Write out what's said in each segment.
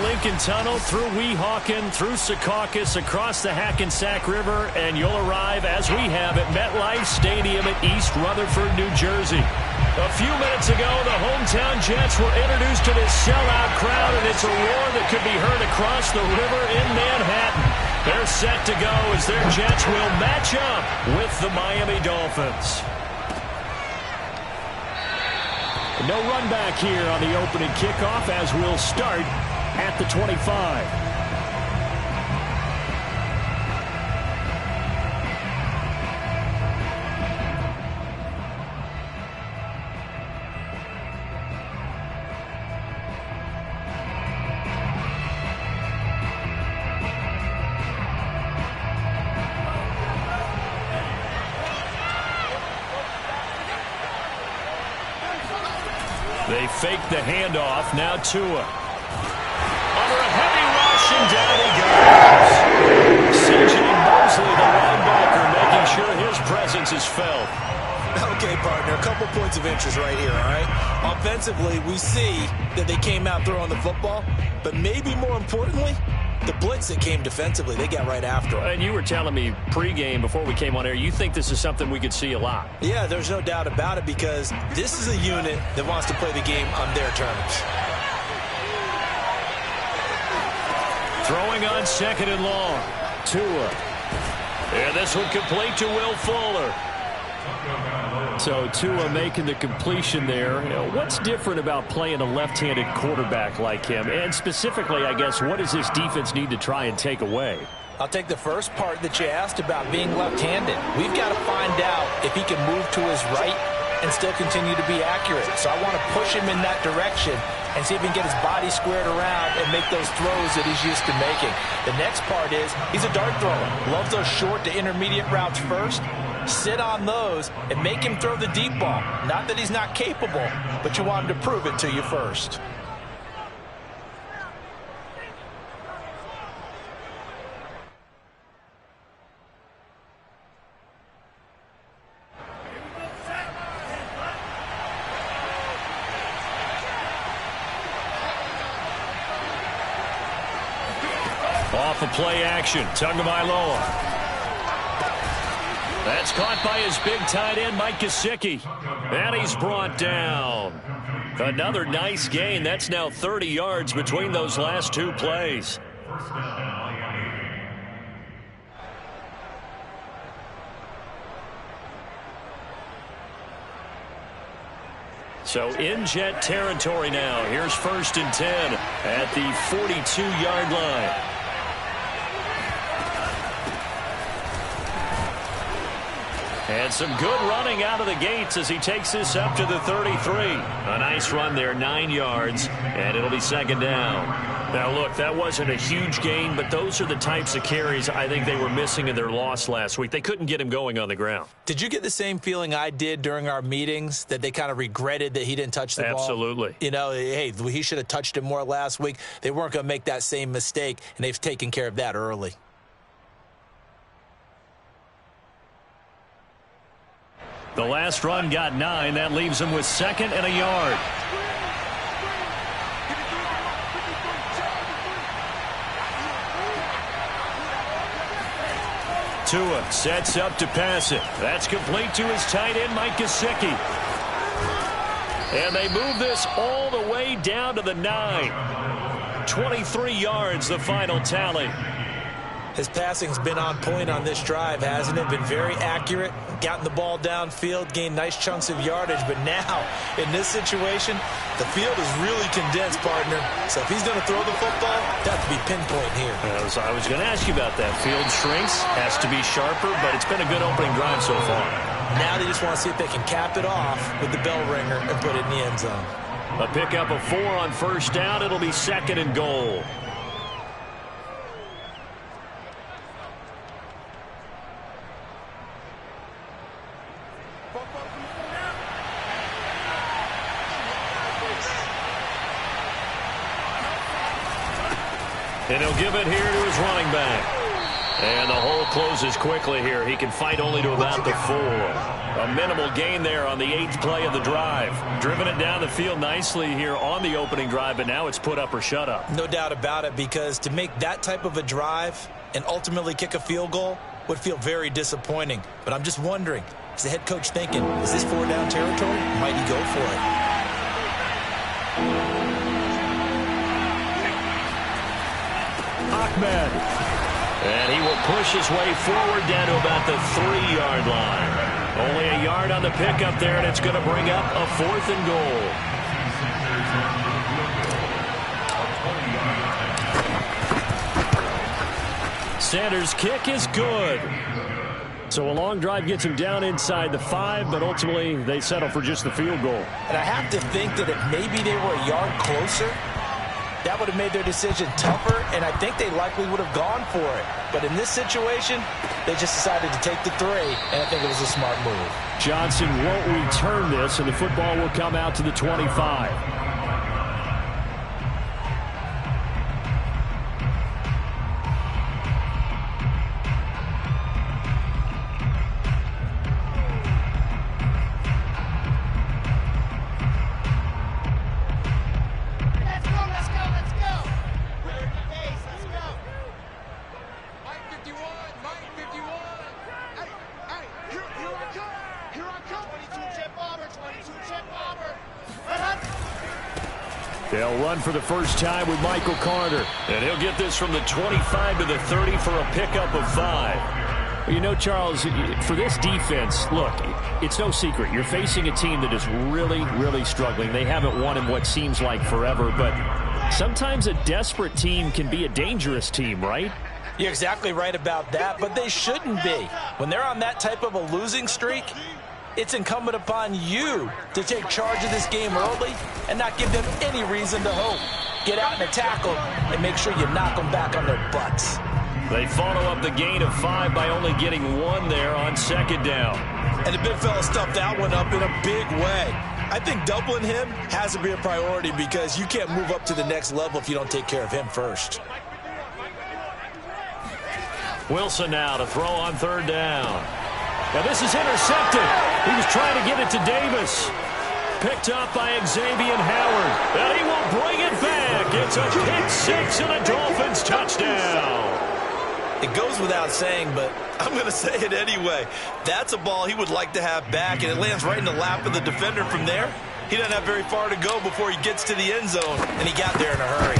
Lincoln Tunnel, through Weehawken, through Secaucus, across the Hackensack River, and you'll arrive, as we have, at MetLife Stadium at East Rutherford, New Jersey. A few minutes ago, the hometown Jets were introduced to this sellout crowd, and it's a roar that could be heard across the river in Manhattan. They're set to go as their Jets will match up with the Miami Dolphins. No run back here on the opening kickoff as we'll start at the 25. They fake the handoff. Now Tua. Under a heavy rush, and down he goes. C.J. Mosley, the linebacker, making sure his presence is felt. Okay, partner, a couple points of interest right here, all right? Offensively, we see that they came out throwing the football, but maybe more importantly, the blitz that came defensively, they got right after him. And you were telling me pregame before we came on air, you think this is something we could see a lot. Yeah, there's no doubt about it because this is a unit that wants to play the game on their terms. Throwing on second and long. Tua. And this one complete to Will Fuller. So Tua making the completion there. You know, what's different about playing a left-handed quarterback like him? And specifically, I guess, what does this defense need to try and take away? I'll take the first part that you asked about being left-handed. We've got to find out if he can move to his right and still continue to be accurate. So I want to push him in that direction and see if he can get his body squared around and make those throws that he's used to making. The next part is he's a dart thrower. Loves those short to intermediate routes first. Sit on those and make him throw the deep ball. Not that he's not capable, but you want him to prove it to you first. Off of play action, Tagovailoa. That's caught by his big tight end, Mike Gesicki. And he's brought down. Another nice gain. That's now 30 yards between those last two plays. So in Jet territory now. Here's 1st and 10 at the 42-yard line. And some good running out of the gates as he takes this up to the 33. A nice run there, 9 yards, and it'll be 2nd down. Now, look, that wasn't a huge gain, but those are the types of carries I think they were missing in their loss last week. They couldn't get him going on the ground. Did you get the same feeling I did during our meetings, that they kind of regretted that he didn't touch the ball? Absolutely. You know, hey, he should have touched it more last week. They weren't going to make that same mistake, and they've taken care of that early. The last run got 9. That leaves him with 2nd and a yard. Tua sets up to pass it. That's complete to his tight end, Mike Gesicki. And they move this all the way down to the 9. 23 yards, the final tally. His passing's been on point on this drive, hasn't it? Been very accurate, gotten the ball downfield, gained nice chunks of yardage. But now, in this situation, the field is really condensed, partner. So if he's going to throw the football, that has to be pinpoint here. I was going to ask you about that. Field shrinks, has to be sharper, but it's been a good opening drive so far. Now they just want to see if they can cap it off with the bell ringer and put it in the end zone. A pickup of 4 on 1st down. It'll be 2nd and goal. And he'll give it here to his running back. And the hole closes quickly here. He can fight only to about the 4. A minimal gain there on the 8th play of the drive. Driven it down the field nicely here on the opening drive, but now it's put up or shut up. No doubt about it, because to make that type of a drive and ultimately kick a field goal would feel very disappointing. But I'm just wondering, is the head coach thinking, is this 4-down territory? Might he go for it? Ahmed. And he will push his way forward down to about the 3-yard line. Only a yard on the pickup there, and it's going to bring up a 4th and goal. Sanders' kick is good. So a long drive gets him down inside the 5, but ultimately they settle for just the field goal. And I have to think that if maybe they were a yard closer, that would have made their decision tougher, and I think they likely would have gone for it. But in this situation, they just decided to take the 3, and I think it was a smart move. Johnson won't return this, and the football will come out to the 25. They'll run for the first time with Michael Carter. And he'll get this from the 25 to the 30 for a pickup of 5. You know, Charles, for this defense, look, it's no secret. You're facing a team that is really, really struggling. They haven't won in what seems like forever, but sometimes a desperate team can be a dangerous team, right? You're exactly right about that, but they shouldn't be. When they're on that type of a losing streak, it's incumbent upon you to take charge of this game early and not give them any reason to hope. Get out in a tackle and make sure you knock them back on their butts. They follow up the gain of 5 by only getting 1 there on 2nd down. And the big fella stuffed that one up in a big way. I think doubling him has to be a priority because you can't move up to the next level if you don't take care of him first. Wilson now to throw on 3rd down. Now this is intercepted. He was trying to get it to Davis. Picked up by Xavier Howard. And he will bring it back. It's a pick 6 and a Dolphins touchdown. It goes without saying, but I'm going to say it anyway. That's a ball he would like to have back, and it lands right in the lap of the defender from there. He doesn't have very far to go before he gets to the end zone, and he got there in a hurry.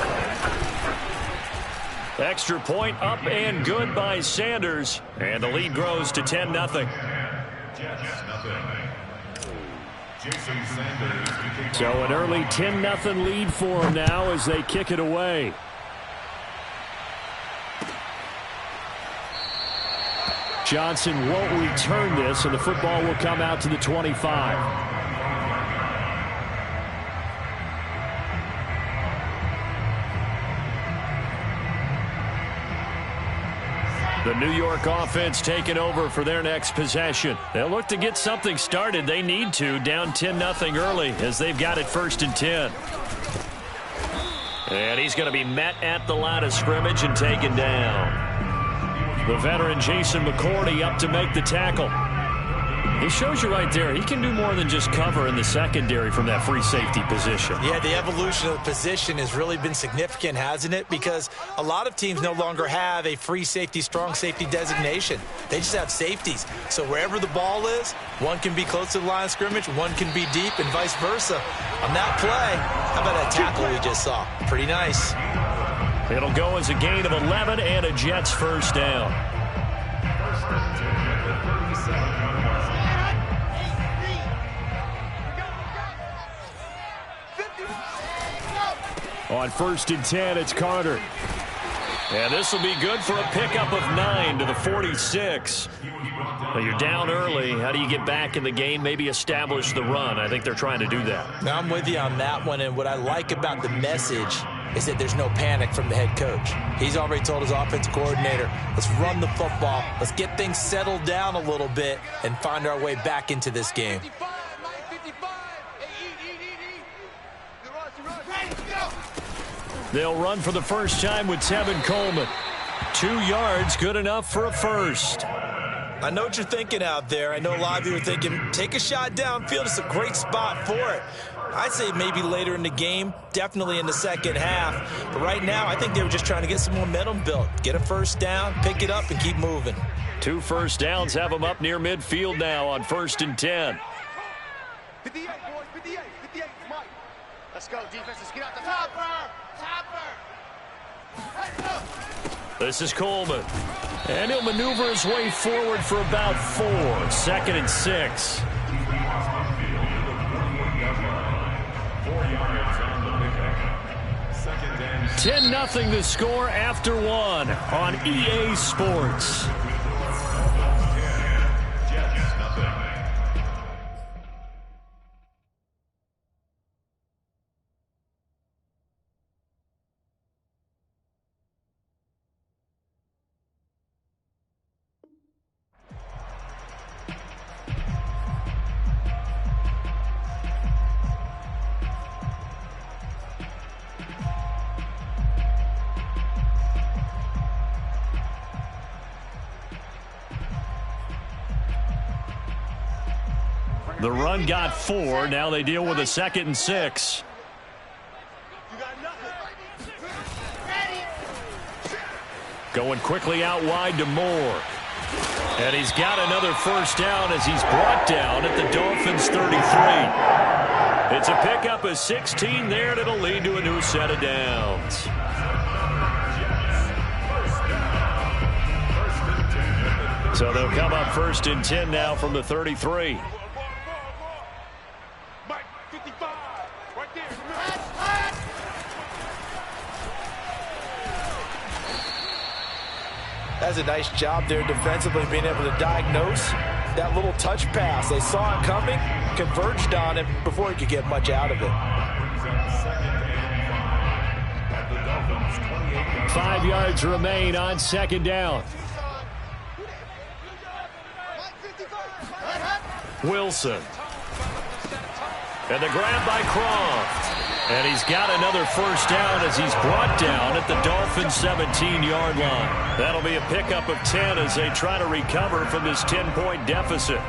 Extra point up and good by Sanders. And the lead grows to 10-0. So an early 10-0 lead for them now as they kick it away. Johnson won't return this, and the football will come out to the 25. The New York offense taking over for their next possession. They'll look to get something started. They need to, down 10-0 early as they've got it 1st and 10. And he's going to be met at the line of scrimmage and taken down. The veteran Jason McCourty up to make the tackle. He shows you right there, he can do more than just cover in the secondary from that free safety position. Yeah, the evolution of the position has really been significant, hasn't it? Because a lot of teams no longer have a free safety, strong safety designation. They just have safeties. So wherever the ball is, one can be close to the line of scrimmage, one can be deep, and vice versa. On that play, how about that tackle we just saw? Pretty nice. It'll go as a gain of 11 and a Jets 1st down. On 1st and 10, it's Carter. And this will be good for a pickup of 9 to the 46. Well, you're down early. How do you get back in the game? Maybe establish the run. I think they're trying to do that. Now I'm with you on that one, and what I like about the message is that there's no panic from the head coach. He's already told his offensive coordinator, let's run the football, let's get things settled down a little bit and find our way back into this game. They'll run for the first time with Tevin Coleman. 2 yards, good enough for a first. I know what you're thinking out there. I know a lot of you are thinking, take a shot downfield. It's a great spot for it. I'd say maybe later in the game, definitely in the second half. But right now, I think they were just trying to get some momentum built. Get a first down, pick it up, and keep moving. 2 first downs have them up near midfield now on 1st and 10. 58, boys, 58, 58, Mike. Let's go, defense. Let's get out the topper. This is Coleman. And he'll maneuver his way forward for about 4. 2nd and 6. 10-0 the score after 1 on EA Sports. The run got 4. Now they deal with a 2nd and 6. Going quickly out wide to Moore. And he's got another first down as he's brought down at the Dolphins' 33. It's a pickup of 16 there, and it'll lead to a new set of downs. So they'll come up 1st and 10 now from the 33. That's a nice job there defensively, being able to diagnose that little touch pass. They saw it coming, converged on it before he could get much out of it. 5 yards remain on 2nd down. Wilson. And the grab by Croft. And he's got another first down as he's brought down at the Dolphins' 17-yard line. That'll be a pickup of 10 as they try to recover from this 10-point deficit.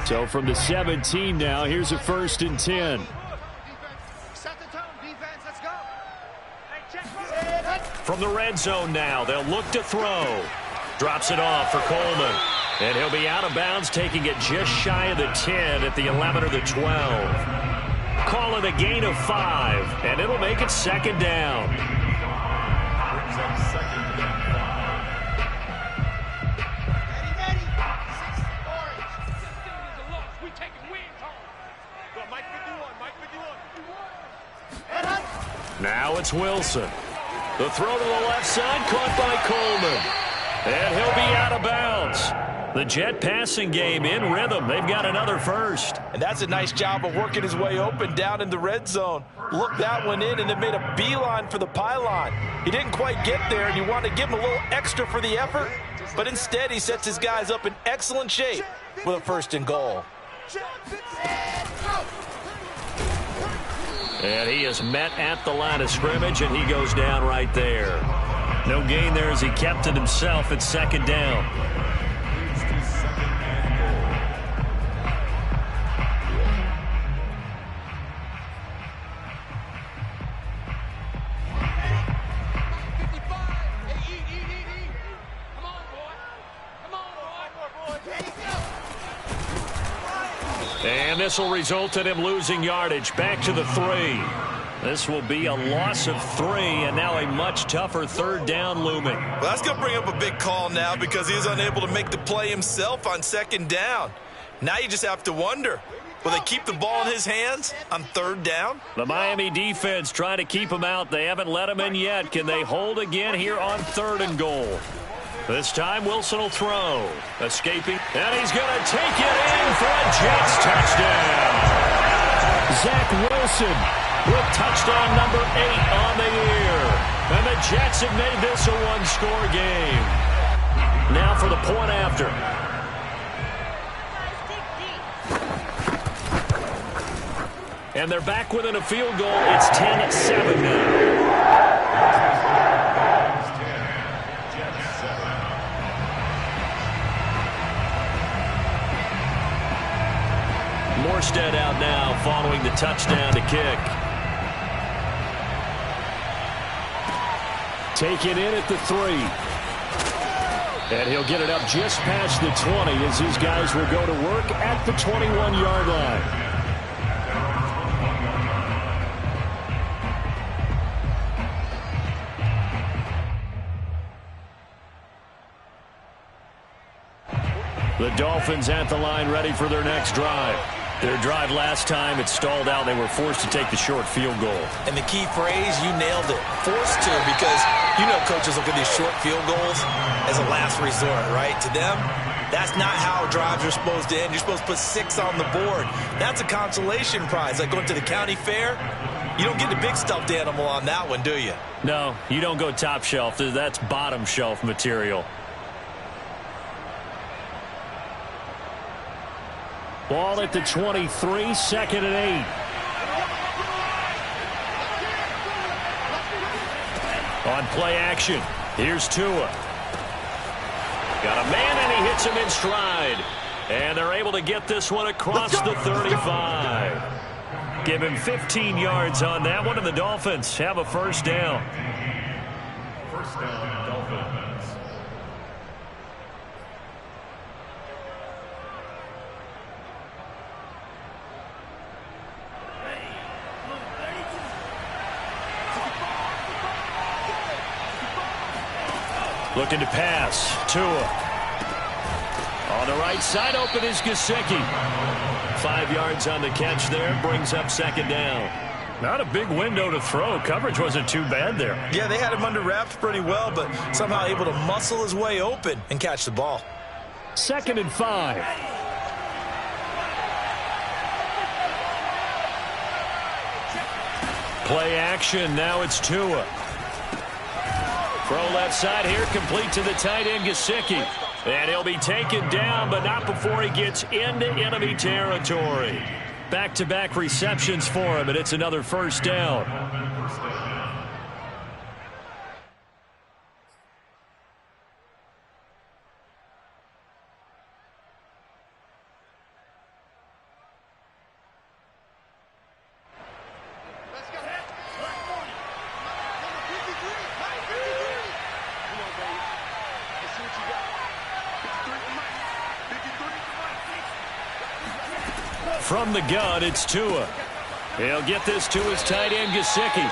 So from the 17 now, here's a 1st and 10. From the red zone now, they'll look to throw. Drops it off for Coleman. And he'll be out of bounds, taking it just shy of the 10 at the 11 or the 12. Call it a gain of 5, and it'll make it 2nd down. Now it's Wilson. The throw to the left side, caught by Coleman. And he'll be out of bounds. The Jet passing game in rhythm. They've got another first. And that's a nice job of working his way open down in the red zone. Looked that one in and then made a beeline for the pylon. He didn't quite get there, and you want to give him a little extra for the effort. But instead, he sets his guys up in excellent shape with a 1st and goal. And he is met at the line of scrimmage, and he goes down right there. No gain there as he kept it himself at 2nd down. And this will result in him losing yardage back to the 3. This will be a loss of 3, and now a much tougher 3rd down looming. Well, that's going to bring up a big call now because he's unable to make the play himself on 2nd down. Now you just have to wonder, will they keep the ball in his hands on 3rd down? The Miami defense trying to keep him out. They haven't let him in yet. Can they hold again here on 3rd and goal? This time Wilson will throw. Escaping. And he's going to take it in for a Jets touchdown. Zach Wilson with touchdown number 8 on the year. And the Jets have made this a one-score game. Now for the point after. And they're back within a field goal. It's 10-7 now. Morstead out now following the touchdown to kick. Taken in at the 3. And he'll get it up just past the 20 as his guys will go to work at the 21-yard line. The Dolphins at the line ready for their next drive. Their drive last time, it stalled out. They were forced to take the short field goal. And the key phrase, you nailed it. Forced to, because you know coaches look at these short field goals as a last resort, right? To them, that's not how drives are supposed to end. You're supposed to put 6 on the board. That's a consolation prize. Like going to the county fair, you don't get the big stuffed animal on that one, do you? No, you don't go top shelf. That's bottom shelf material. Ball at the 23, 2nd and 8. On play action, here's Tua. Got a man and he hits him in stride. And they're able to get this one across the 35. Give him 15 yards on that one, and the Dolphins have a first down. First down, Dolphins. Looking to pass. Tua. On the right side, open is Gesicki. 5 yards on the catch there. Brings up 2nd down. Not a big window to throw. Coverage wasn't too bad there. Yeah, they had him under wraps pretty well, but somehow able to muscle his way open and catch the ball. 2nd and 5. Play action. Now it's Tua. Throw left side here, complete to the tight end, Gesicki. And he'll be taken down, but not before he gets into enemy territory. Back-to-back receptions for him, and it's another first down. From the gun, it's Tua. He'll get this to his tight end, Gesicki.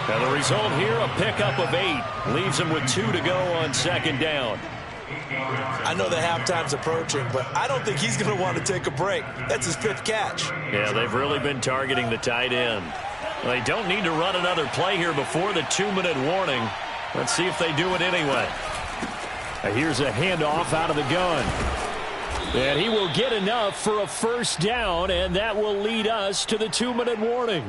Now the result here, a pickup of 8. Leaves him with 2 to go on 2nd down. I know the halftime's approaching, but I don't think he's going to want to take a break. That's his 5th catch. Yeah, they've really been targeting the tight end. They don't need to run another play here before the 2-minute warning. Let's see if they do it anyway. Here's a handoff out of the gun. And he will get enough for a first down, and that will lead us to the 2-minute warning.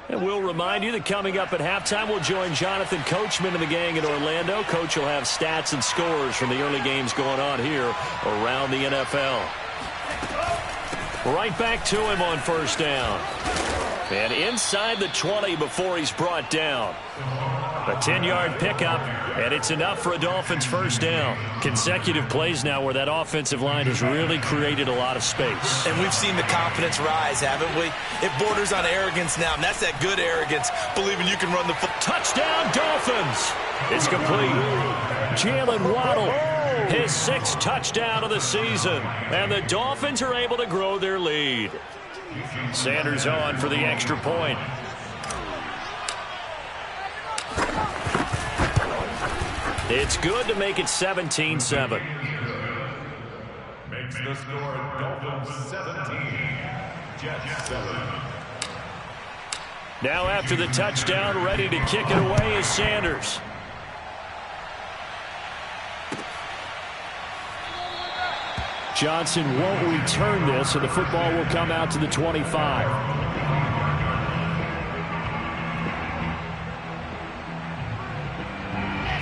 And we'll remind you that coming up at halftime, we'll join Jonathan Coachman and the gang in Orlando. Coach will have stats and scores from the early games going on here around the NFL. Right back to him on first down. And inside the 20 before he's brought down. A 10-yard pickup, and it's enough for a Dolphins first down. Consecutive plays now where that offensive line has really created a lot of space. And we've seen the confidence rise, haven't we? It borders on arrogance now, and that's that good arrogance, believing you can run the football. Touchdown, Dolphins! It's complete. Jalen Waddle, his 6th touchdown of the season. And the Dolphins are able to grow their lead. Sanders on for the extra point. It's good to make it 17-7. Makes the score Dolphins 17, Jets 7. Now after the touchdown, ready to kick it away is Sanders. Johnson won't return this, and the football will come out to the 25.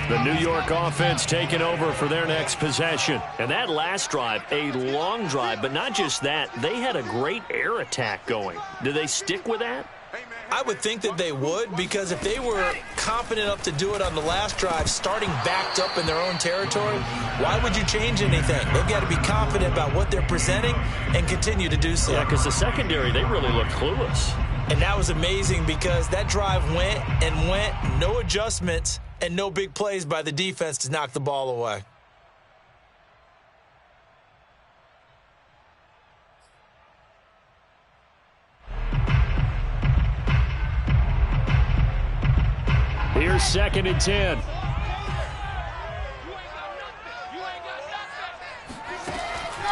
The New York offense taking over for their next possession. And that last drive, a long drive, but not just that. They had a great air attack going. Do they stick with that? I would think that they would, because if they were confident enough to do it on the last drive, starting backed up in their own territory, why would you change anything? They've got to be confident about what they're presenting and continue to do so. Yeah, because the secondary, they really looked clueless. And that was amazing because that drive went and went, no adjustments, and no big plays by the defense to knock the ball away. Here's 2nd and 10.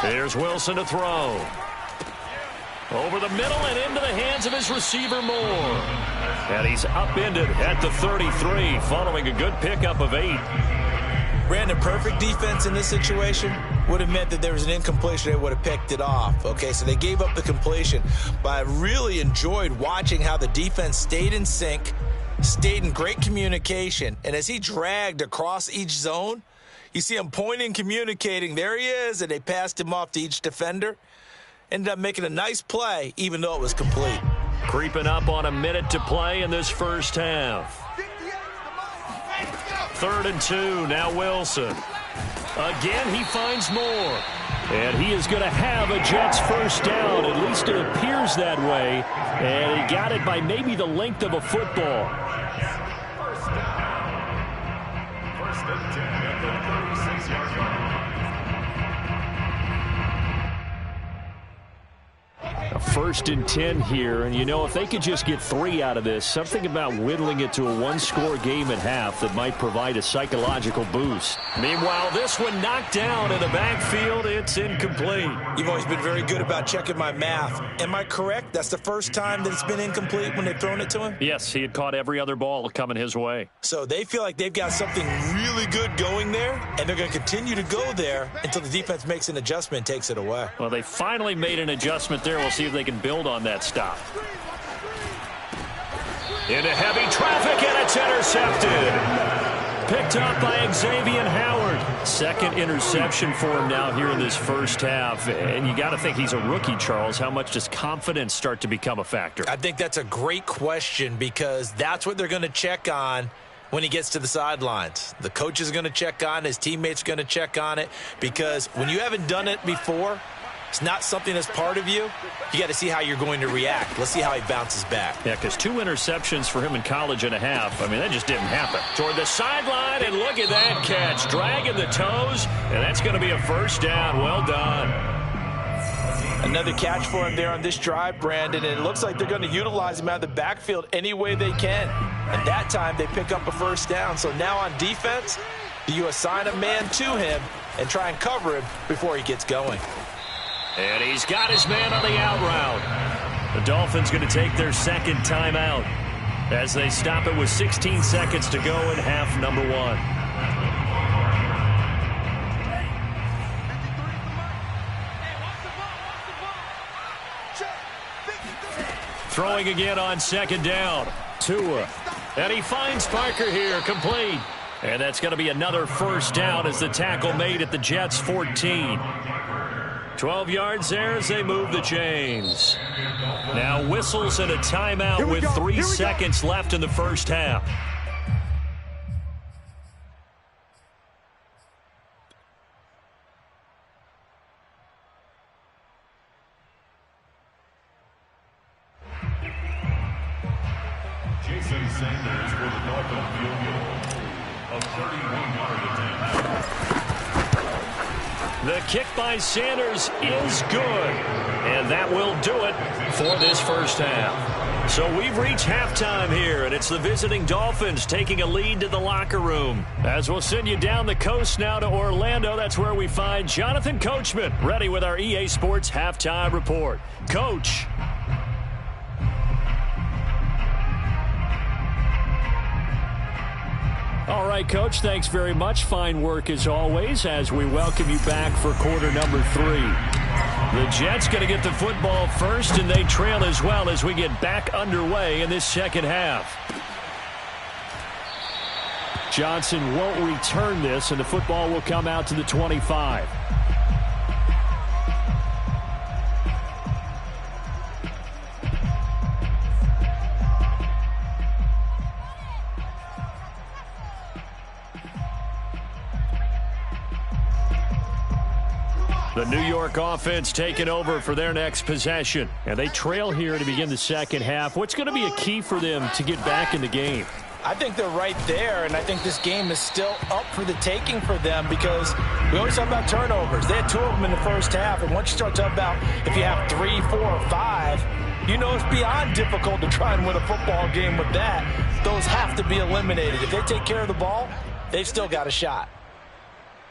Here's Wilson to throw. Over the middle and into the hands of his receiver Moore. And he's upended at the 33 following a good pickup of 8. Brandon, perfect defense in this situation would have meant that there was an incompletion. They would have picked it off. Okay, so they gave up the completion. But I really enjoyed watching how the defense stayed in sync, stayed in great communication. And as he dragged across each zone, you see him pointing, communicating. There he is, and they passed him off to each defender. Ended up making a nice play, even though it was complete. Creeping up on a minute to play in this first half. 3rd and 2, now Wilson. Again, he finds Moore. And he is going to have a Jets first down. At least it appears that way. And he got it by maybe the length of a football. First and 10 at the 36-yard line. A 1st and 10 here, and you know, if they could just get 3 out of this, something about whittling it to a one-score game at half that might provide a psychological boost. Meanwhile, this one knocked down in the backfield. It's incomplete. You've always been very good about checking my math. Am I correct? That's the first time that it's been incomplete when they've thrown it to him? Yes, he had caught every other ball coming his way. So they feel like they've got something really good going there, and they're going to continue to go there until the defense makes an adjustment and takes it away. Well, they finally made an adjustment there. We'll see if they can build on that stop. Into heavy traffic, and it's intercepted. Picked up by Xavier Howard. 2nd interception for him now here in this first half. And you got to think he's a rookie, Charles. How much does confidence start to become a factor? I think that's a great question, because that's what they're going to check on when he gets to the sidelines. The coach is going to check on, his teammates are going to check on it, because when you haven't done it before, it's not something that's part of you. You got to see how you're going to react. Let's see how he bounces back. Yeah, because 2 interceptions for him in college and a half. I mean, that just didn't happen. Toward the sideline, and look at that catch. Dragging the toes, and that's going to be a first down. Well done. Another catch for him there on this drive, Brandon, and it looks like they're going to utilize him out of the backfield any way they can. And that time, they pick up a first down. So now on defense, do you assign a man to him and try and cover him before he gets going? And he's got his man on the out route. The Dolphins going to take their 2nd timeout as they stop it with 16 seconds to go in half number 1. Throwing again on 2nd down. Tua. And he finds Parker here, complete. And that's going to be another first down as the tackle made at the Jets' 14. 12 yards there as they move the chains. Now whistles and a timeout with 3 seconds left in the first half. Jason Sanders for the Dolphins field goal of 31-yard attempt. The kick by Sanders is good, and that will do it for this first half. So we've reached halftime here, and it's the visiting Dolphins taking a lead to the locker room. As we'll send you down the coast now to Orlando, that's where we find Jonathan Coachman ready with our EA Sports Halftime Report. Coach. All right, Coach, thanks very much. Fine work as always as we welcome you back for quarter number 3. The Jets going to get the football first, and they trail as well as we get back underway in this second half. Johnson won't return this, and the football will come out to the 25. The New York offense taking over for their next possession. And they trail here to begin the second half. What's going to be a key for them to get back in the game? I think they're right there, and I think this game is still up for the taking for them because we always talk about turnovers. They had 2 of them in the first half, and once you start talking about if you have 3, 4, or 5, you know it's beyond difficult to try and win a football game with that. Those have to be eliminated. If they take care of the ball, they've still got a shot.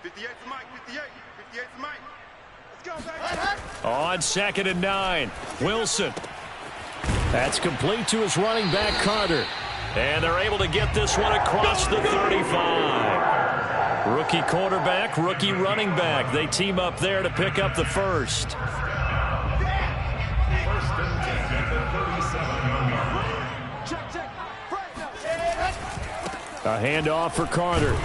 58 for Mike, 58 for Mike. On 2nd and 9, Wilson. That's complete to his running back, Carter. And they're able to get this one across the 35. Rookie quarterback, rookie running back. They team up there to pick up the first. First and 10 at the 37-yard line. A handoff for Carter.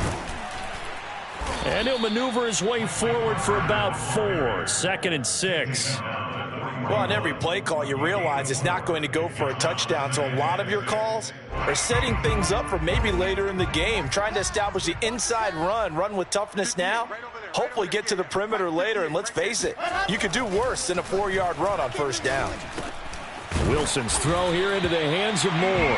And he'll maneuver his way forward for about 4. 2nd and 6. Well, on every play call, you realize it's not going to go for a touchdown. So a lot of your calls are setting things up for maybe later in the game, trying to establish the inside run with toughness now, hopefully get to the perimeter later. And let's face it, you could do worse than a 4-yard run on first down. Wilson's throw here into the hands of Moore.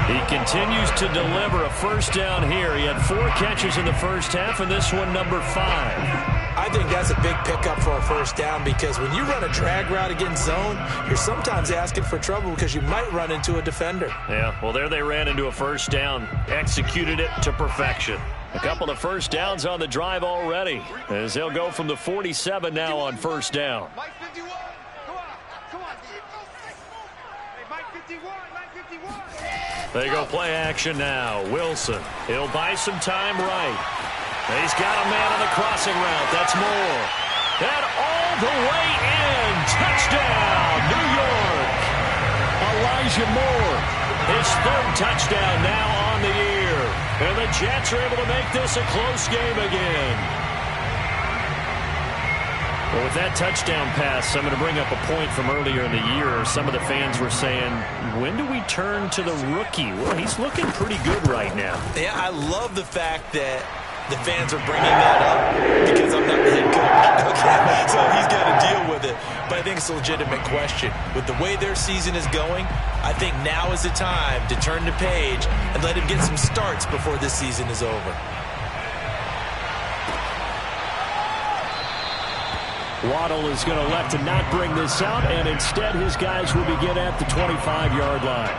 He continues to deliver a first down here. He had 4 catches in the first half, and this one number 5. I think that's a big pickup for a first down because when you run a drag route against zone, you're sometimes asking for trouble because you might run into a defender. Yeah, well, there they ran into a first down, executed it to perfection. A couple of first downs on the drive already as they'll go from the 47 now on first down. Mike 51. Come on. Hey, Mike 51. They go play action now. Wilson, he'll buy some time right. He's got a man on the crossing route. That's Moore. And all the way in. Touchdown, New York. Elijah Moore. His 3rd touchdown now on the year. And the Jets are able to make this a close game again. Well, with that touchdown pass, I'm going to bring up a point from earlier in the year. Some of the fans were saying, when do we turn to the rookie? Well, he's looking pretty good right now. Yeah, I love the fact that the fans are bringing that up because I'm not the head coach. Okay, so he's got to deal with it. But I think it's a legitimate question. With the way their season is going, I think now is the time to turn the page and let him get some starts before this season is over. Waddle is going to elect to not bring this out, and instead his guys will begin at the 25-yard line.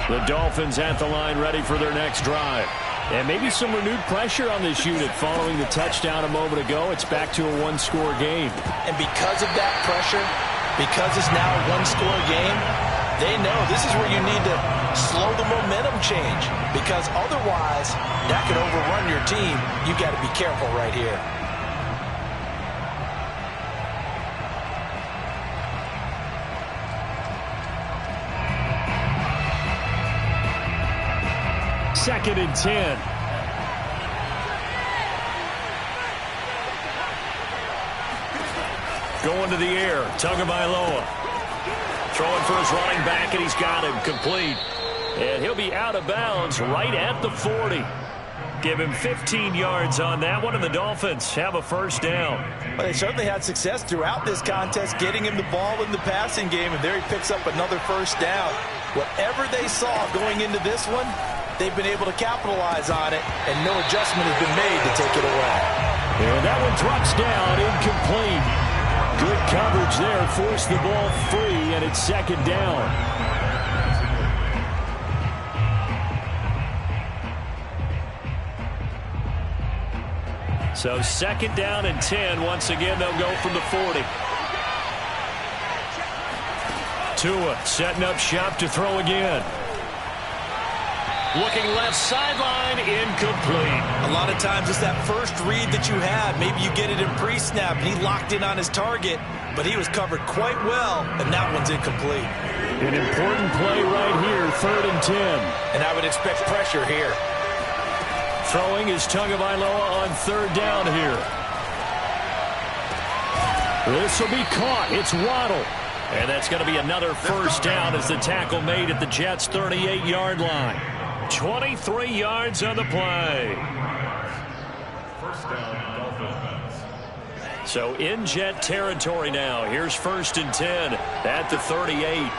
The Dolphins at the line ready for their next drive. And maybe some renewed pressure on this unit following the touchdown a moment ago. It's back to a 1-score game. And because of that pressure, because it's now a 1-score game, they know this is where you need to slow the momentum change because otherwise that could overrun your team. You got to be careful right here. Second and 10. Going to the air, Tagovailoa. Throwing for his running back, and he's got him complete. And he'll be out of bounds right at the 40. Give him 15 yards on that one, and the Dolphins have a first down. Well, they certainly had success throughout this contest, getting him the ball in the passing game, and there he picks up another first down. Whatever they saw going into this one, they've been able to capitalize on it, and no adjustment has been made to take it away. And that one drops down, incomplete. Good coverage there, forced the ball free, and it's second down. So second down and 10. Once again, they'll go from the 40. Tua setting up shop to throw again. Looking left sideline, incomplete. A lot of times it's that first read that you have. Maybe you get it in pre-snap, and he locked in on his target, but he was covered quite well, and that one's incomplete. An important play right here, 3rd and 10. And I would expect pressure here. Throwing is Tagovailoa on 3rd down here. This will be caught. It's Waddle. And that's going to be another 1st down as the tackle made at the Jets' 38-yard line. 23 yards on the play. 1st down, Dolphins. So in Jet territory now. Here's 1st and 10 at the 38.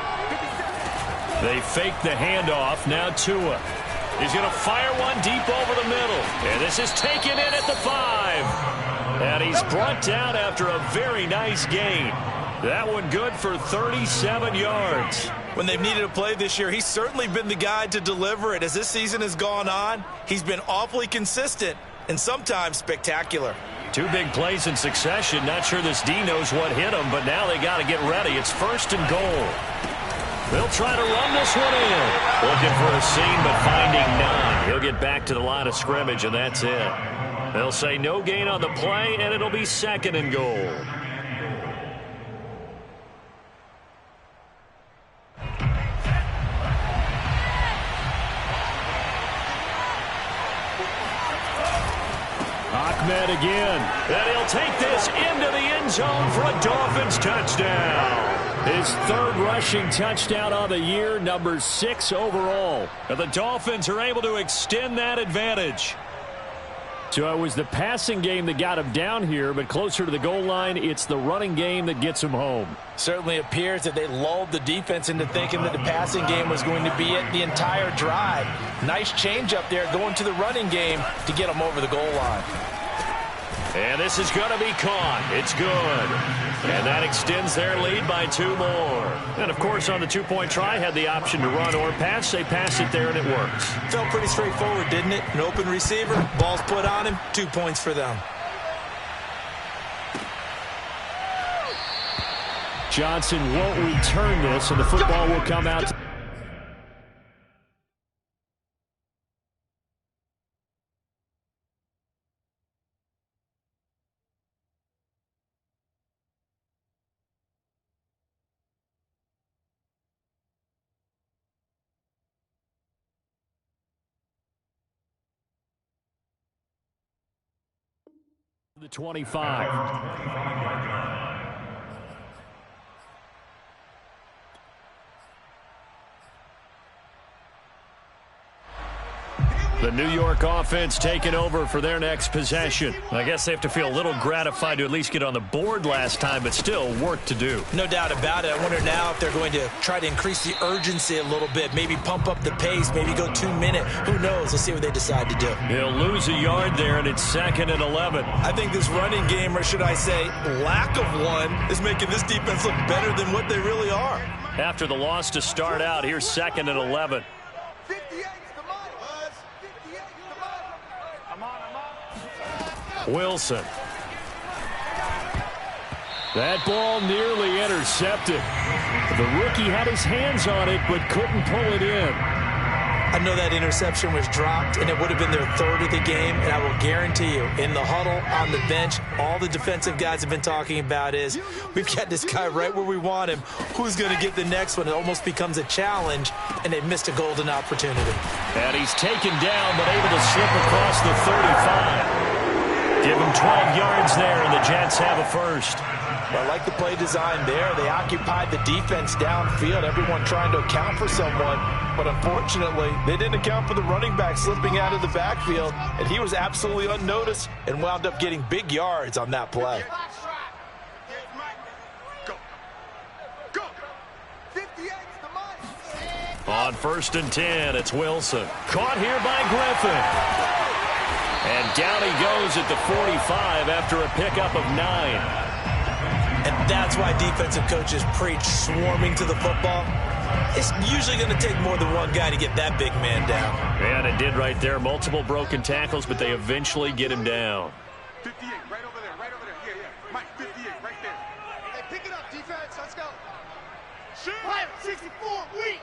They fake the handoff. Now Tua. He's going to fire one deep over the middle. And this is taken in at the 5. And he's brought down after a very nice gain. That one good for 37 yards. When they've needed a play this year, he's certainly been the guy to deliver it. As this season has gone on, he's been awfully consistent and sometimes spectacular. 2 big plays in succession. Not sure this D knows what hit him, but now they got to get ready. It's 1st and goal. They'll try to run this one in. Looking for a seam, but finding none. He'll get back to the line of scrimmage, and that's it. They'll say no gain on the play, and it'll be 2nd and goal. Ahmed again. And he'll take this into the end zone for a Dolphins touchdown. His 3rd rushing touchdown on the year, number 6 overall. And the Dolphins are able to extend that advantage. So it was the passing game that got him down here, but closer to the goal line, it's the running game that gets him home. Certainly appears that they lulled the defense into thinking that the passing game was going to be it the entire drive. Nice change up there going to the running game to get them over the goal line. And this is going to be caught. It's good. And that extends their lead by 2 more. And, of course, on the 2-point try, had the option to run or pass. They passed it there, and it works. Felt pretty straightforward, didn't it? An open receiver, ball's put on him, 2 points for them. Johnson won't return this, and the football will come out. The 25. The New York offense taking over for their next possession. I guess they have to feel a little gratified to at least get on the board last time, but still work to do. No doubt about it. I wonder now if they're going to try to increase the urgency a little bit, maybe pump up the pace, maybe go 2-minute. Who knows? Let's see what they decide to do. He'll lose a yard there, and it's 2nd and 11. I think this running game, or should I say lack of one, is making this defense look better than what they really are. After the loss to start out, here's 2nd and 11. Wilson. That ball nearly intercepted. The rookie had his hands on it but couldn't pull it in. I know that interception was dropped, and it would have been their 3rd of the game, and I will guarantee you, in the huddle, on the bench, all the defensive guys have been talking about is, we've got this guy right where we want him. Who's going to get the next one? It almost becomes a challenge, and they missed a golden opportunity. And he's taken down, but able to slip across the 35. Give him 12 yards there, and the Jets have a 1st. I like the play design there. They occupied the defense downfield, everyone trying to account for someone. But unfortunately, they didn't account for the running back slipping out of the backfield, and he was absolutely unnoticed and wound up getting big yards on that play. On 1st and 10, it's Wilson. Caught here by Griffin. And down he goes at the 45 after a pickup of 9. And that's why defensive coaches preach swarming to the football. It's usually going to take more than one guy to get that big man down. And it did right there. Multiple broken tackles, but they eventually get him down. 58, right over there, right over there. Yeah, yeah. Mike, 58, right there. Hey, pick it up, defense. Let's go. Shoot. 64, weak.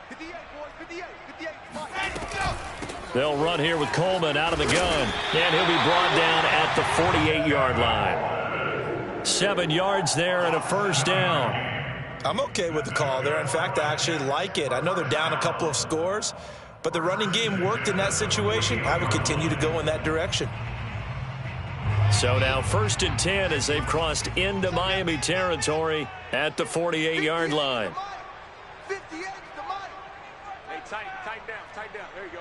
58, boys, 58, 58, Mike. They'll run here with Coleman out of the gun, and he'll be brought down at the 48-yard line. 7 yards there and a first down. I'm okay with the call there. In fact, I actually like it. I know they're down a couple of scores, but the running game worked in that situation. I would continue to go in that direction. So now 1st and 10 as they've crossed into Miami territory at the 48-yard line. 58 to Mike. Hey, tighten down. There you go.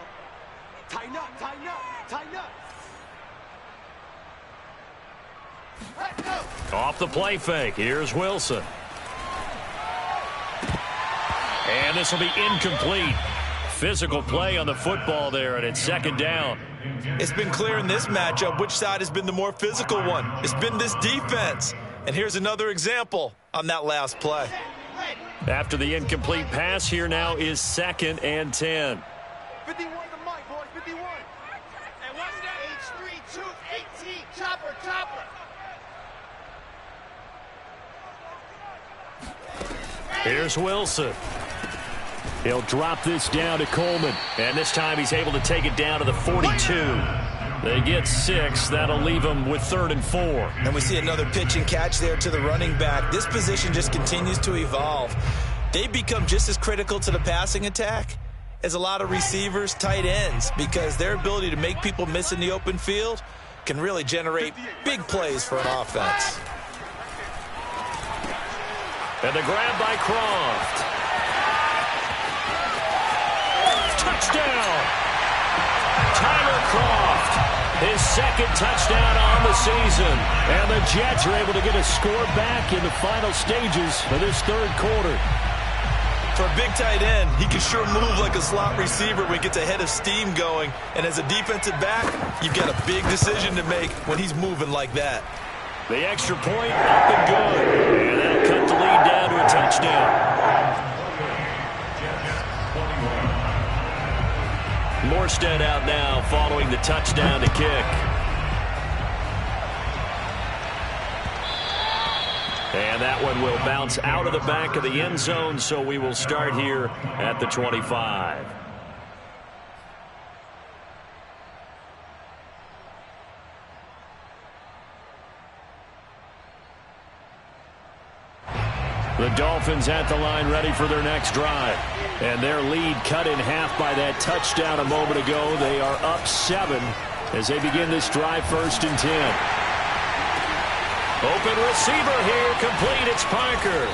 Tighten up. Off the play fake, here's Wilson. And this will be incomplete. Physical play on the football there, and it's 2nd down. It's been clear in this matchup which side has been the more physical one. It's been this defense. And here's another example on that last play. After the incomplete pass, here now is 2nd and 10. 51 to Mike, boys, 51. Hey, watch that. H3, 18. Chopper. Here's Wilson. He'll drop this down to Coleman. And this time he's able to take it down to the 42. They get 6. That'll leave them with 3rd and 4. And we see another pitch and catch there to the running back. This position just continues to evolve. They become just as critical to the passing attack as a lot of receivers, tight ends, because their ability to make people miss in the open field can really generate big plays for an offense. And the grab by Croft. Touchdown! Tyler Croft, his 2nd touchdown on the season. And the Jets are able to get a score back in the final stages of this 3rd quarter. For a big tight end, he can sure move like a slot receiver when he gets a head of steam going. And as a defensive back, you've got a big decision to make when he's moving like that. The extra point up and good. And that'll cut the lead down to a touchdown. Morstead out now following the touchdown to kick. And that one will bounce out of the back of the end zone, so we will start here at the 25. The Dolphins at the line ready for their next drive. And their lead cut in half by that touchdown a moment ago. They are up 7 as they begin this drive 1st and 10. Open receiver here, complete. It's Parker.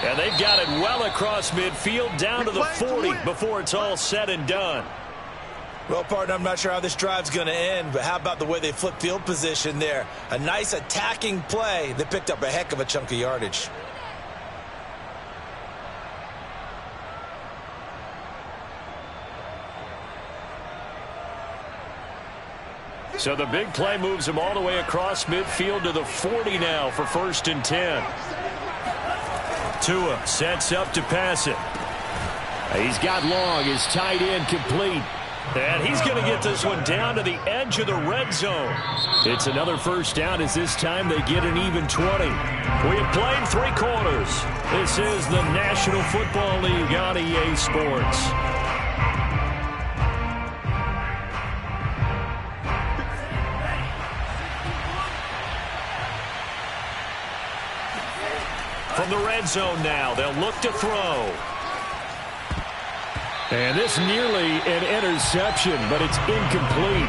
And they've got it well across midfield down to the 40 before it's all said and done. Well, partner, I'm not sure how this drive's going to end, but how about the way they flip field position there? A nice attacking play that picked up a heck of a chunk of yardage. So the big play moves him all the way across midfield to the 40 now for 1st and 10. Tua sets up to pass it. He's got long, his tight end complete. And he's going to get this one down to the edge of the red zone. It's another 1st down as this time they get an even 20. We have played 3 quarters. This is the National Football League on EA Sports. From the red zone now, they'll look to throw. And this nearly an interception, but it's incomplete.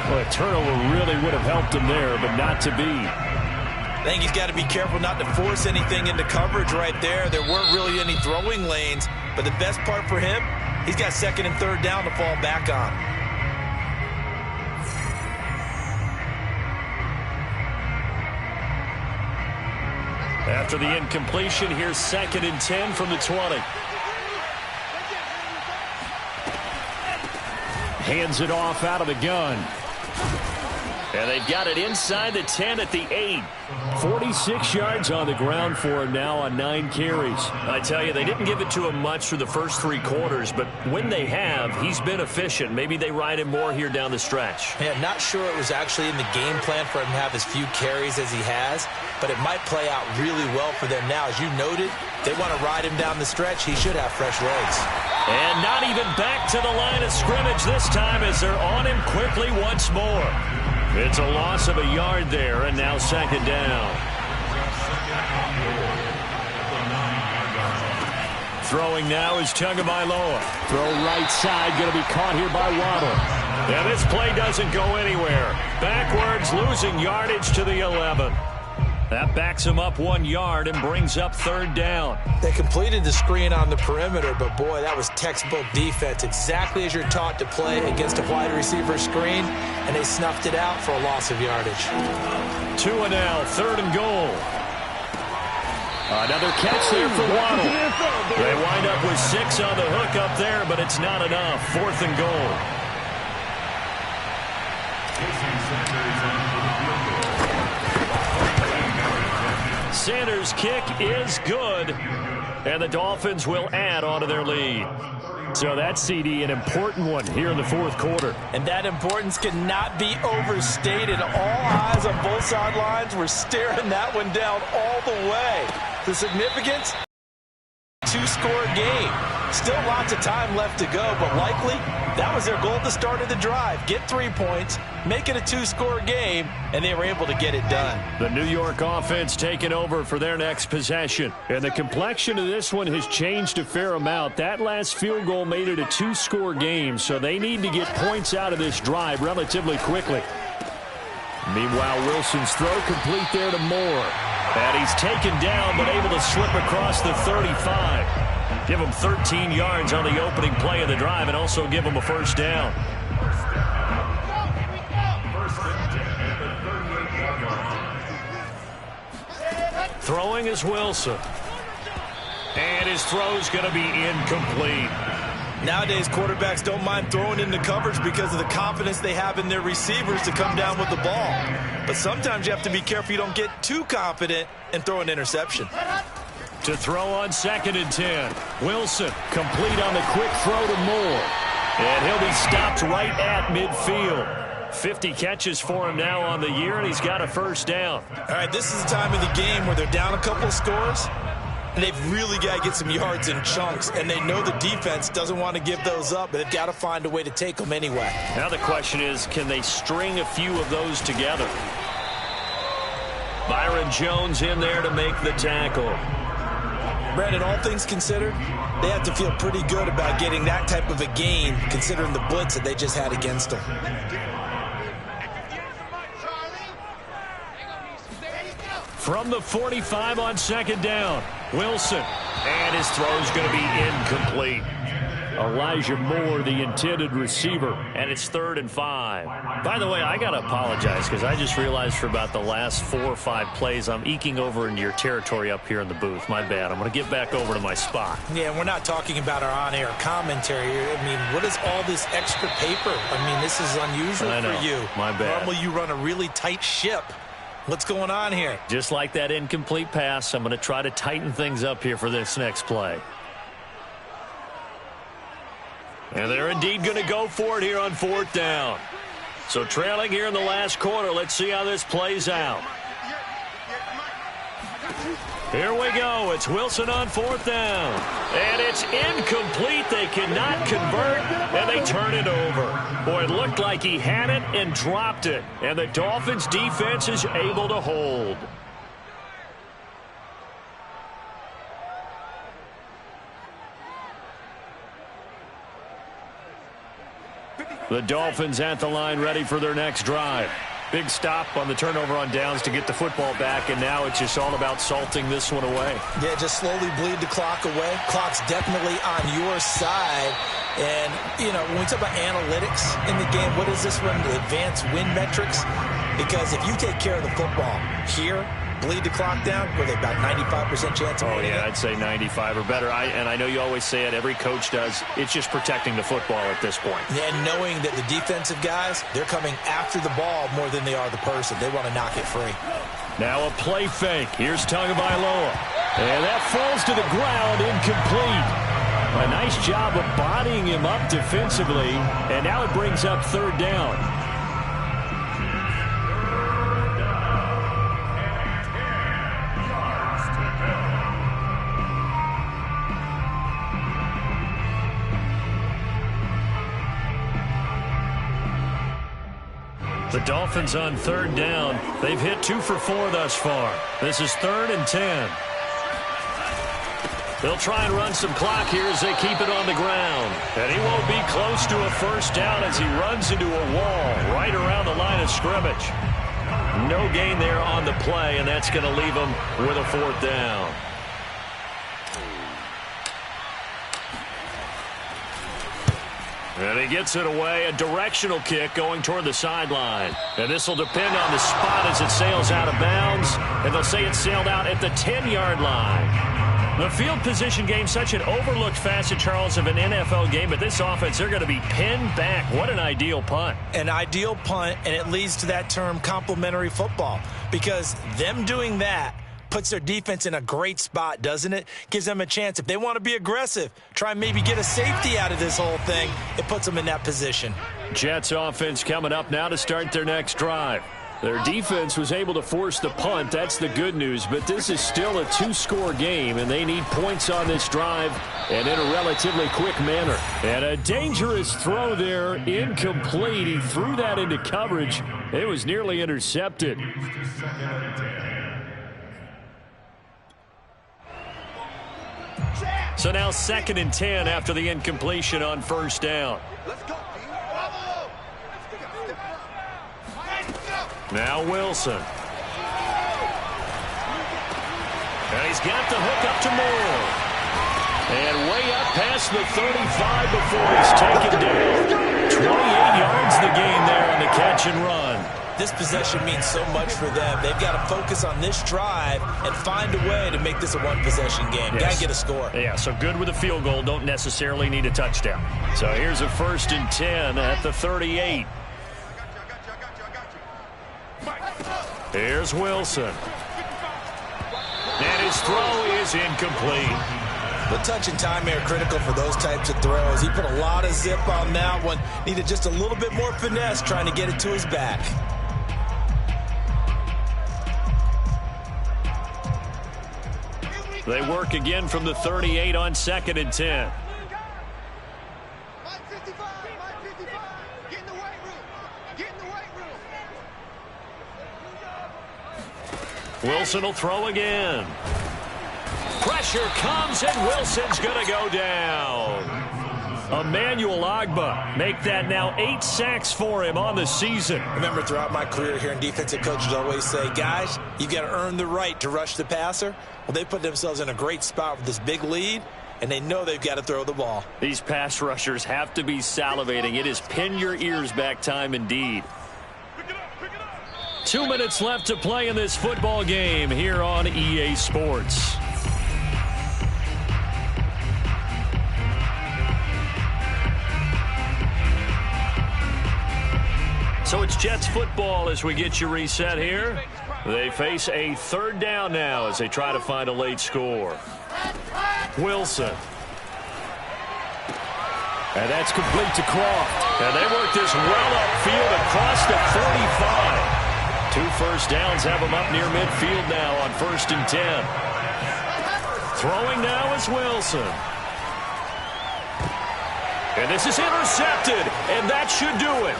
Well, a turnover really would have helped him there, but not to be. I think he's got to be careful not to force anything into coverage right there. There weren't really any throwing lanes, but the best part for him, he's got 2nd and 3rd down to fall back on. After the incompletion, here's 2nd and 10 from the 20. Hands it off out of the gun. And they've got it inside the 10 at the 8. 46 yards on the ground for him now on 9 carries. I tell you, they didn't give it to him much for the first 3 quarters, but when they have, he's been efficient. Maybe they ride him more here down the stretch. Yeah, not sure it was actually in the game plan for him to have as few carries as he has, but it might play out really well for them now. As you noted, they want to ride him down the stretch. He should have fresh legs. And not even back to the line of scrimmage this time as they're on him quickly once more. It's a loss of a yard there, and now 2nd down. Throwing now is Tagovailoa. Throw right side, going to be caught here by Waddle. And this play doesn't go anywhere. Backwards, losing yardage to the 11. That backs him up 1 yard and brings up 3rd down. They completed the screen on the perimeter, but boy, that was textbook defense. Exactly as you're taught to play against a wide receiver screen, and they snuffed it out for a loss of yardage. 2 and now, 3rd and goal. Another catch there for Waddle. They wind up with 6 on the hook up there, but it's not enough. 4th and goal. Sanders' kick is good, and the Dolphins will add on to their lead. So that's, CD, an important one here in the 4th quarter. And that importance cannot be overstated. All eyes on both sidelines were staring that one down all the way. The significance, 2-score game. Still lots of time left to go, but likely that was their goal at the start of the drive. Get 3 points, make it a 2-score game, and they were able to get it done. The New York offense taking over for their next possession. And the complexion of this one has changed a fair amount. That last field goal made it a 2-score game, so they need to get points out of this drive relatively quickly. Meanwhile, Wilson's throw complete there to Moore. And he's taken down, but able to slip across the 35. Give him 13 yards on the opening play of the drive and also give him a 1st down. Throwing is Wilson. And his throw's going to be incomplete. Nowadays, quarterbacks don't mind throwing into coverage because of the confidence they have in their receivers to come down with the ball. But sometimes you have to be careful you don't get too confident and throw an interception. To throw on 2nd and 10. Wilson complete on the quick throw to Moore. And he'll be stopped right at midfield. 50 catches for him now on the year, and he's got a 1st down. All right, this is the time of the game where they're down a couple of scores, and they've really got to get some yards in chunks, and they know the defense doesn't want to give those up, but they've got to find a way to take them anyway. Now the question is, can they string a few of those together? Byron Jones in there to make the tackle. Brandon, all things considered, they have to feel pretty good about getting that type of a gain, considering the blitz that they just had against them. From the 45 on 2nd down, Wilson. And his throw's going to be incomplete. Elijah Moore, the intended receiver, and it's 3rd and 5. By the way, I got to apologize because I just realized for about the last 4 or 5 plays, I'm eking over into your territory up here in the booth. My bad. I'm going to get back over to my spot. Yeah, we're not talking about our on-air commentary. I mean, what is all this extra paper? I mean, this is unusual for you. My bad. Normally you run a really tight ship. What's going on here? Just like that incomplete pass, I'm going to try to tighten things up here for this next play. And they're indeed going to go for it here on 4th down. So trailing here in the last quarter. Let's see how this plays out. Here we go. It's Wilson on 4th down. And it's incomplete. They cannot convert, and they turn it over. Boy, it looked like he had it and dropped it. And the Dolphins defense is able to hold. The Dolphins at the line ready for their next drive. Big stop on the turnover on downs to get the football back, and now it's just all about salting this one away. Yeah, just slowly bleed the clock away. Clock's definitely on your side. And, you know, when we talk about analytics in the game, what is this one? The advanced win metrics? Because if you take care of the football here, bleed the clock down, with about 95% chance of winning. Oh, yeah, I'd say 95 or better. And I know you always say it, every coach does. It's just protecting the football at this point. And knowing that the defensive guys, they're coming after the ball more than they are the person. They want to knock it free. Now a play fake. Here's Tagovailoa. And that falls to the ground, incomplete. A nice job of bodying him up defensively. And now it brings up third down. The Dolphins on third down. They've hit 2 for 4 thus far. This is 3rd and 10. They'll try and run some clock here as they keep it on the ground. And he won't be close to a first down as he runs into a wall right around the line of scrimmage. No gain there on the play, and that's going to leave him with a 4th down. And he gets it away, a directional kick going toward the sideline. And this will depend on the spot as it sails out of bounds. And they'll say it sailed out at the 10-yard line. The field position game, such an overlooked facet, Charles, of an NFL game. But this offense, they're going to be pinned back. What an ideal punt. An ideal punt, and it leads to that term complementary football. Because them doing that puts their defense in a great spot, doesn't it? Gives them a chance. If they want to be aggressive, try and maybe get a safety out of this whole thing, it puts them in that position. Jets offense coming up now to start their next drive. Their defense was able to force the punt. That's the good news. But this is still a 2-score game, and they need points on this drive and in a relatively quick manner. And a dangerous throw there, incomplete. He threw that into coverage. It was nearly intercepted. So now 2nd and 10 after the incompletion on first down. Let's go, team. Bravo. Now Wilson. And he's got the hook up to Moore. And way up past the 35 before he's taken down. 28 yards the gain there on the catch and run. This possession means so much for them. They've got to focus on this drive and find a way to make this a one-possession game. Yes. Got to get a score. Yeah, so good with a field goal. Don't necessarily need a touchdown. So here's a 1st and 10 at the 38. Here's Wilson. And his throw is incomplete. The touch and time are critical for those types of throws. He put a lot of zip on that one. Needed just a little bit more finesse trying to get it to his back. They work again from the 38 on 2nd and 10. Get in the weight room. Get in the weight room. Wilson will throw again. Pressure comes, and Wilson's going to go down. Emmanuel Ogbah make that now 8 sacks for him on the season. Remember, throughout my career here in defensive coaches always say, guys, you got to earn the right to rush the passer. Well, they put themselves in a great spot with this big lead, and they know they've got to throw the ball. These pass rushers have to be salivating. It is pin your ears back time indeed. 2 minutes left to play in this football game here on EA Sports. So it's Jets football as we get you reset here. They face a 3rd down now as they try to find a late score. Wilson. And that's complete to Croft. And they work this well upfield across the 45. 2 first downs have them up near midfield now on 1st and 10. Throwing now is Wilson. And this is intercepted, and that should do it.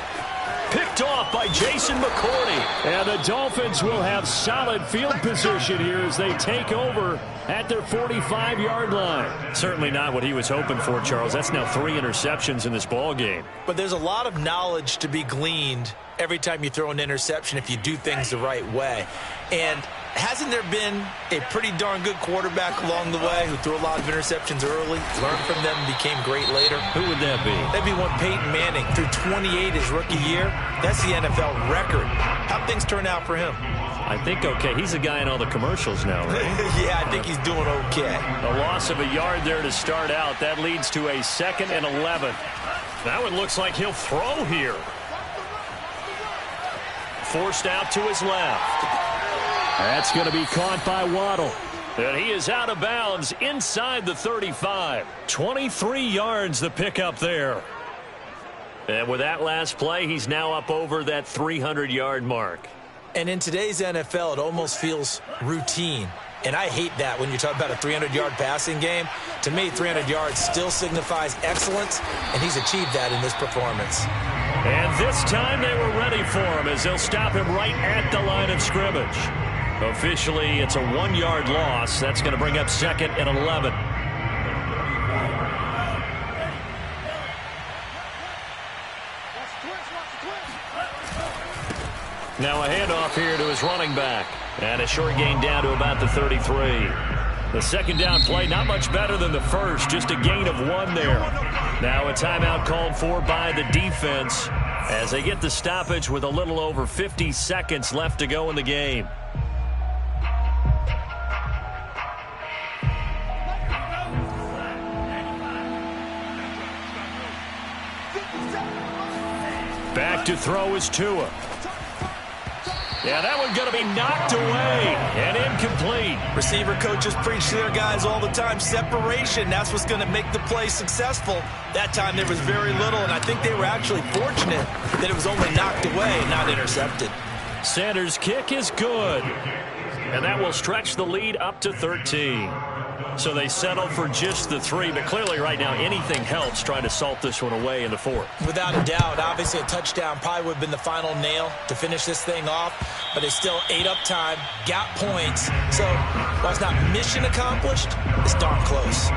Picked off by Jason McCourty. And the Dolphins will have solid field position here as they take over at their 45-yard line. Certainly not what he was hoping for, Charles. That's now 3 interceptions in this ball game. But there's a lot of knowledge to be gleaned every time you throw an interception if you do things the right way. And hasn't there been a pretty darn good quarterback along the way who threw a lot of interceptions early, learned from them, and became great later? Who would that be? That'd be one Peyton Manning. Threw 28 his rookie year. That's the NFL record. How'd things turn out for him? I think okay. He's the guy in all the commercials now, right? Yeah, I think he's doing okay. A loss of a yard there to start out. That leads to a 2nd and 11. Now it looks like he'll throw here. Forced out to his left. That's going to be caught by Waddle. And he is out of bounds inside the 35. 23 yards the pickup there. And with that last play, he's now up over that 300-yard mark. And in today's NFL, it almost feels routine. And I hate that when you talk about a 300-yard passing game. To me, 300 yards still signifies excellence, and he's achieved that in this performance. And this time they were ready for him as they'll stop him right at the line of scrimmage. Officially, it's a 1-yard loss. That's going to bring up 2nd and 11. Now a handoff here to his running back. And a short gain down to about the 33. The second down play, not much better than the first. Just a gain of 1 there. Now a timeout called for by the defense as they get the stoppage with a little over 50 seconds left to go in the game. Back to throw is Tua. Yeah, that one's going to be knocked away and incomplete. Receiver coaches preach to their guys all the time. Separation, that's what's going to make the play successful. That time there was very little, and I think they were actually fortunate that it was only knocked away and not intercepted. Sanders' kick is good. And that will stretch the lead up to 13. So they settle for just the 3, but clearly right now anything helps trying to salt this one away in the 4th. Without a doubt, obviously a touchdown probably would have been the final nail to finish this thing off, but it's still 8 up time, got points. So while it's not mission accomplished, it's darn close.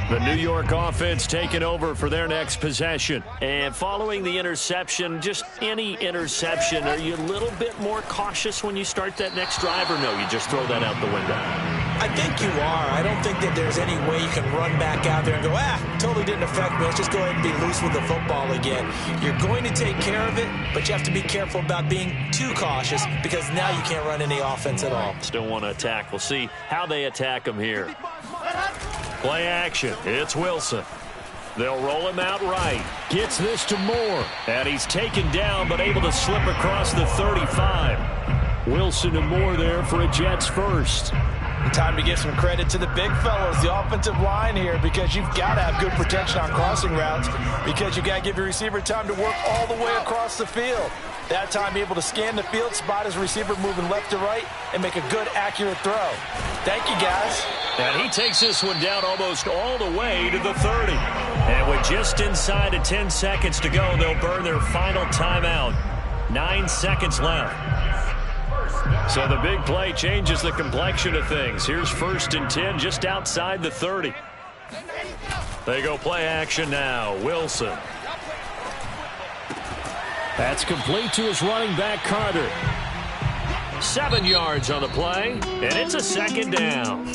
The New York offense taking over for their next possession. And following the interception, just any interception, are you a little bit more cautious when you start that next drive, or no, you just throw that out the window? I think you are. I don't think that there's any way you can run back out there and go, totally didn't affect me. Let's just go ahead and be loose with the football again. You're going to take care of it, but you have to be careful about being too cautious because now you can't run any offense at all. Still want to attack. We'll see how they attack him here. Play action. It's Wilson. They'll roll him out right. Gets this to Moore. And he's taken down but able to slip across the 35. Wilson and Moore there for a Jets first. Time to give some credit to the big fellows, the offensive line here, because you've got to have good protection on crossing routes because you've got to give your receiver time to work all the way across the field. That time able to scan the field, spot his receiver moving left to right, and make a good, accurate throw. Thank you, guys. And he takes this one down almost all the way to the 30. And with just inside of 10 seconds to go, they'll burn their final timeout. 9 seconds left. So the big play changes the complexion of things. Here's 1st and 10 just outside the 30. They go play action now. Wilson. That's complete to his running back, Carter. 7 yards on the play, and it's a 2nd down.